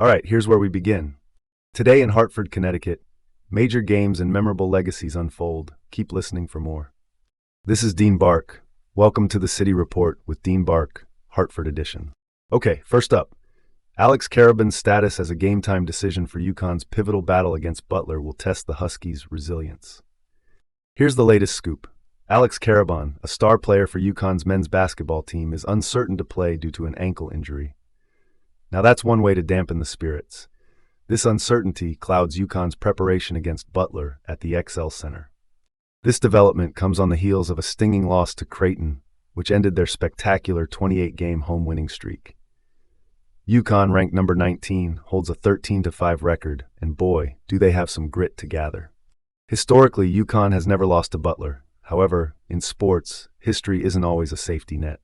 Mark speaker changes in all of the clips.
Speaker 1: All right, here's where we begin. Today in Hartford, Connecticut, major games and memorable legacies unfold. Keep listening for more. This is Dean Bark. Welcome to the City Report with Dean Bark, Hartford edition. Okay, first up, Alex Karaban's status as a game-time decision for UConn's pivotal battle against Butler will test the Huskies' resilience. Here's the latest scoop. Alex Karaban, a star player for UConn's men's basketball team, is uncertain to play due to an ankle injury. Now that's one way to dampen the spirits. This uncertainty clouds UConn's preparation against Butler at the XL Center. This development comes on the heels of a stinging loss to Creighton, which ended their spectacular 28-game home winning streak. UConn, ranked number 19, holds a 13-5 record, and boy, do they have some grit to gather. Historically, UConn has never lost to Butler. However, in sports, history isn't always a safety net.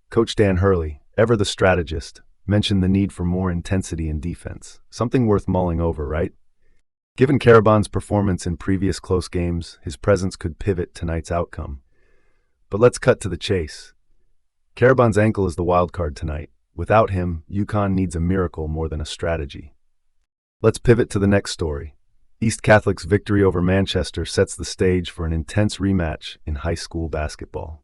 Speaker 1: Coach Dan Hurley, ever the strategist, mentioned the need for more intensity in defense, something worth mulling over, right? Given Karaban's performance in previous close games, his presence could pivot tonight's outcome. But let's cut to the chase. Karaban's ankle is the wild card tonight. Without him, UConn needs a miracle more than a strategy. Let's pivot to the next story. East Catholic's victory over Manchester sets the stage for an intense rematch in high school basketball.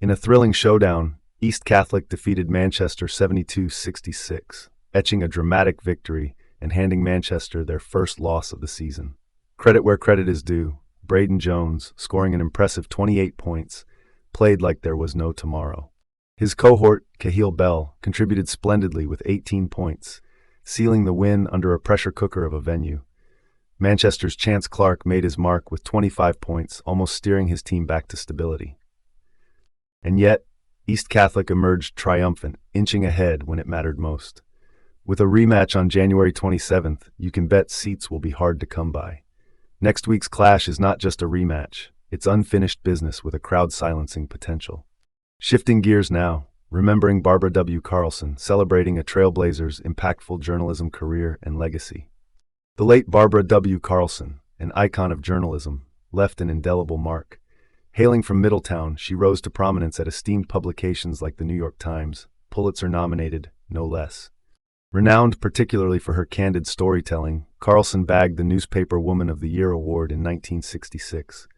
Speaker 1: In a thrilling showdown, East Catholic defeated Manchester 72-66, etching a dramatic victory and handing Manchester their first loss of the season. Credit where credit is due, Braden Jones, scoring an impressive 28 points, played like there was no tomorrow. His cohort, Kahil Bell, contributed splendidly with 18 points, sealing the win under a pressure cooker of a venue. Manchester's Chance Clark made his mark with 25 points, almost steering his team back to stability. And yet, East Catholic emerged triumphant, inching ahead when it mattered most. With a rematch on January 27th, you can bet seats will be hard to come by. Next week's clash is not just a rematch, it's unfinished business with a crowd-silencing potential. Shifting gears now, remembering Barbara W. Carlson, celebrating a trailblazer's impactful journalism career and legacy. The late Barbara W. Carlson, an icon of journalism, left an indelible mark. Hailing from Middletown, she rose to prominence at esteemed publications like the New York Times, Pulitzer-nominated, no less. Renowned particularly for her candid storytelling, Carlson bagged the Newspaper Woman of the Year award in 1966.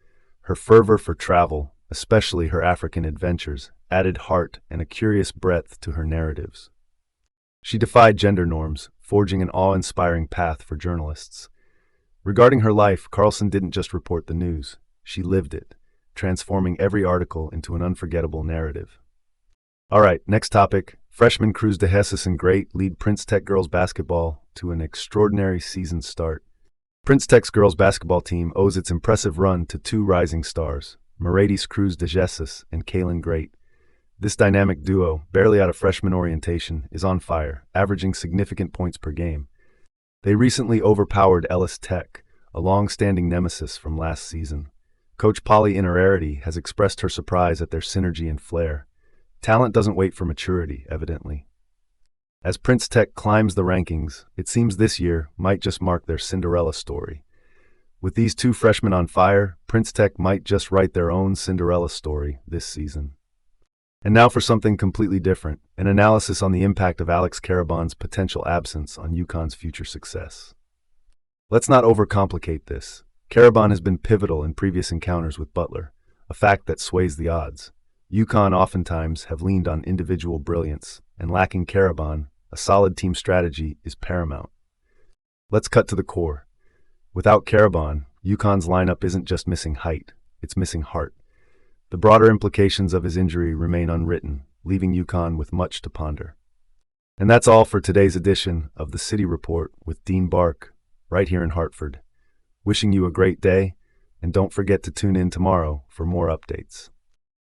Speaker 1: Her fervor for travel, especially her African adventures, added heart and a curious breadth to her narratives. She defied gender norms, forging an awe-inspiring path for journalists. Regarding her life, Carlson didn't just report the news, she lived it, transforming every article into an unforgettable narrative. All right, next topic. Freshman Cruz de Jesus and Great lead Prince Tech girls basketball to an extraordinary season start. Prince Tech's girls basketball team owes its impressive run to two rising stars, Mercedes Cruz de Jesus and Kaylin Great. This dynamic duo, barely out of freshman orientation, is on fire, averaging significant points per game. They recently overpowered Ellis Tech, a long-standing nemesis from last season. Coach Polly Inerarity has expressed her surprise at their synergy and flair. Talent doesn't wait for maturity, evidently. As Prince Tech climbs the rankings, it seems this year might just mark their Cinderella story. With these two freshmen on fire, Prince Tech might just write their own Cinderella story this season. And now for something completely different, an analysis on the impact of Alex Karaban's potential absence on UConn's future success. Let's not overcomplicate this. Karaban has been pivotal in previous encounters with Butler, a fact that sways the odds. UConn oftentimes have leaned on individual brilliance, and lacking Karaban, a solid team strategy is paramount. Let's cut to the core. Without Karaban, UConn's lineup isn't just missing height, it's missing heart. The broader implications of his injury remain unwritten, leaving UConn with much to ponder. And that's all for today's edition of the City Report with Dean Bark, right here in Hartford. Wishing you a great day, and don't forget to tune in tomorrow for more updates.